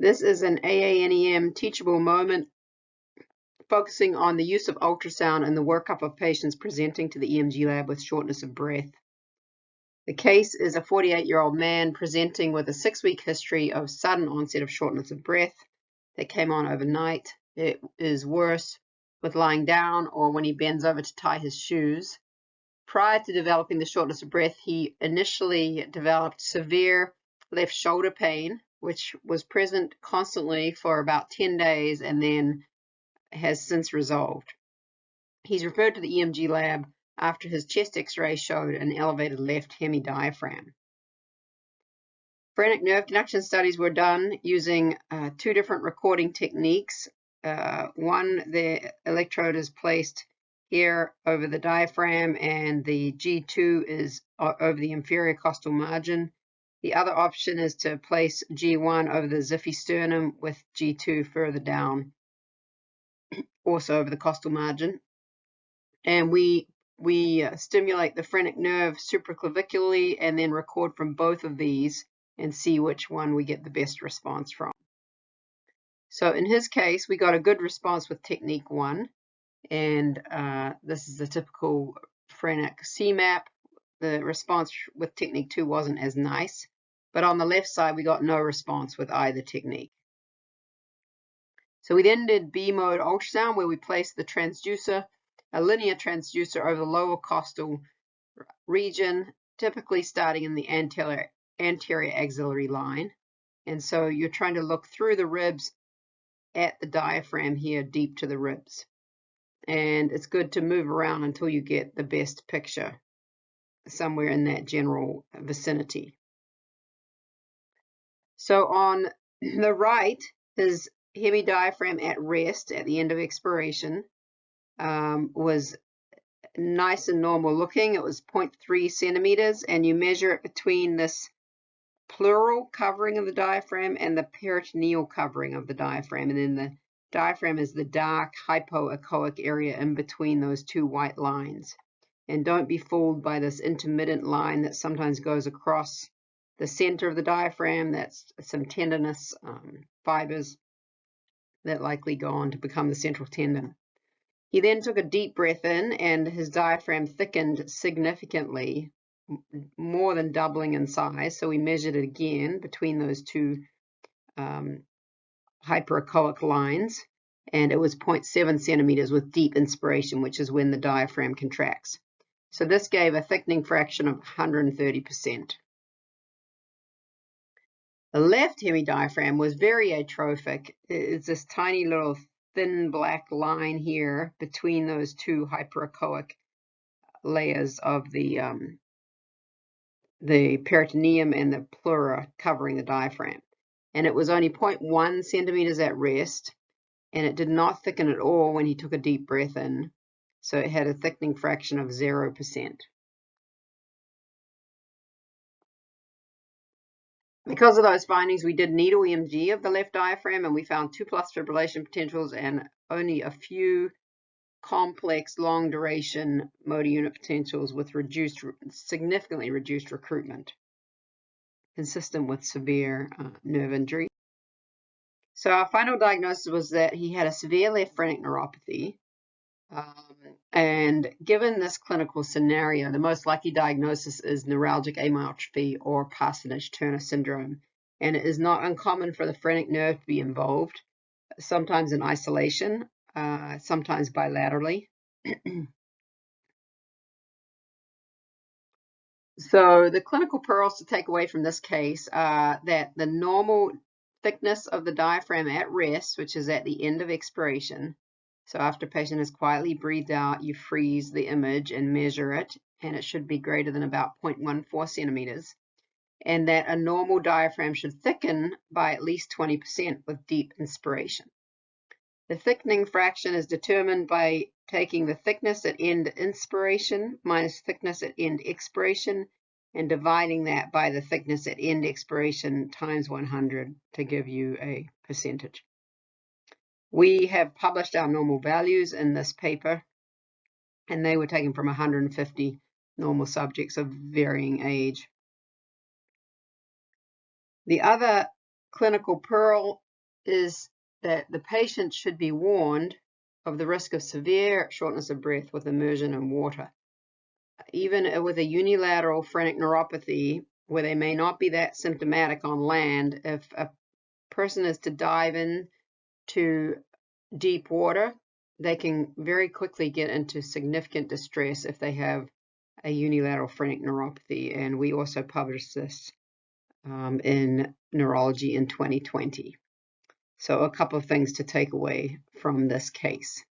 This is an AANEM teachable moment focusing on the use of ultrasound in the workup of patients presenting to the EMG lab with shortness of breath. The case is a 48-year-old man presenting with a 6-week history of sudden onset of shortness of breath that came on overnight. It is worse with lying down or when he bends over to tie his shoes. Prior to developing the shortness of breath, he initially developed severe left shoulder pain, which was present constantly for about 10 days and then has since resolved. He's referred to the EMG lab after his chest x-ray showed an elevated left hemidiaphragm. Phrenic nerve conduction studies were done using 2 different recording techniques. One, the electrode is placed here over the diaphragm and the G2 is over the inferior costal margin. The other option is to place G1 over the xiphisternum with G2 further down, also over the costal margin. And we stimulate the phrenic nerve supraclavicularly and then record from both of these and see which one we get the best response from. So in his case, we got a good response with technique 1, and this is the typical phrenic CMAP. The response with technique 2 wasn't as nice, but on the left side, we got no response with either technique. So we then did B mode ultrasound, where we placed the transducer, a linear transducer, over the lower costal region, typically starting in the anterior axillary line. And so you're trying to look through the ribs at the diaphragm here, deep to the ribs. And it's good to move around until you get the best picture somewhere in that general vicinity. So on the right is hemidiaphragm at rest at the end of expiration. Was nice and normal looking. It was 0.3 centimeters, and you measure it between this pleural covering of the diaphragm and the peritoneal covering of the diaphragm, and then the diaphragm is the dark hypoechoic area in between those 2 white lines. And don't be fooled by this intermittent line that sometimes goes across the center of the diaphragm. That's some tendinous fibers that likely go on to become the central tendon. He then took a deep breath in, and his diaphragm thickened significantly, more than doubling in size. So we measured it again between those 2 hyperechoic lines, and it was 0.7 centimeters with deep inspiration, which is when the diaphragm contracts. So this gave a thickening fraction of 130%. The left hemidiaphragm was very atrophic. It's this tiny little thin black line here between those 2 hyperechoic layers of the peritoneum and the pleura covering the diaphragm. And it was only 0.1 centimeters at rest, and it did not thicken at all when he took a deep breath in. So it had a thickening fraction of 0%. Because of those findings, we did needle EMG of the left diaphragm, and we found 2+ fibrillation potentials and only a few complex long duration motor unit potentials with significantly reduced recruitment, consistent with severe nerve injury. So our final diagnosis was that he had a severe left phrenic neuropathy. And given this clinical scenario, the most likely diagnosis is neuralgic amyotrophy or Parsonage-Turner syndrome. And it is not uncommon for the phrenic nerve to be involved, sometimes in isolation, sometimes bilaterally. So the clinical pearls to take away from this case are that the normal thickness of the diaphragm at rest, which is at the end of expiration. So after a patient has quietly breathed out, you freeze the image and measure it, and it should be greater than about 0.14 centimeters. And that a normal diaphragm should thicken by at least 20% with deep inspiration. The thickening fraction is determined by taking the thickness at end inspiration minus thickness at end expiration and dividing that by the thickness at end expiration times 100 to give you a percentage. We have published our normal values in this paper, and they were taken from 150 normal subjects of varying age. The other clinical pearl is that the patient should be warned of the risk of severe shortness of breath with immersion in water. Even with a unilateral phrenic neuropathy, where they may not be that symptomatic on land, if a person is to dive in to deep water, they can very quickly get into significant distress if they have a unilateral phrenic neuropathy. And we also published this in Neurology in 2020. So a couple of things to take away from this case.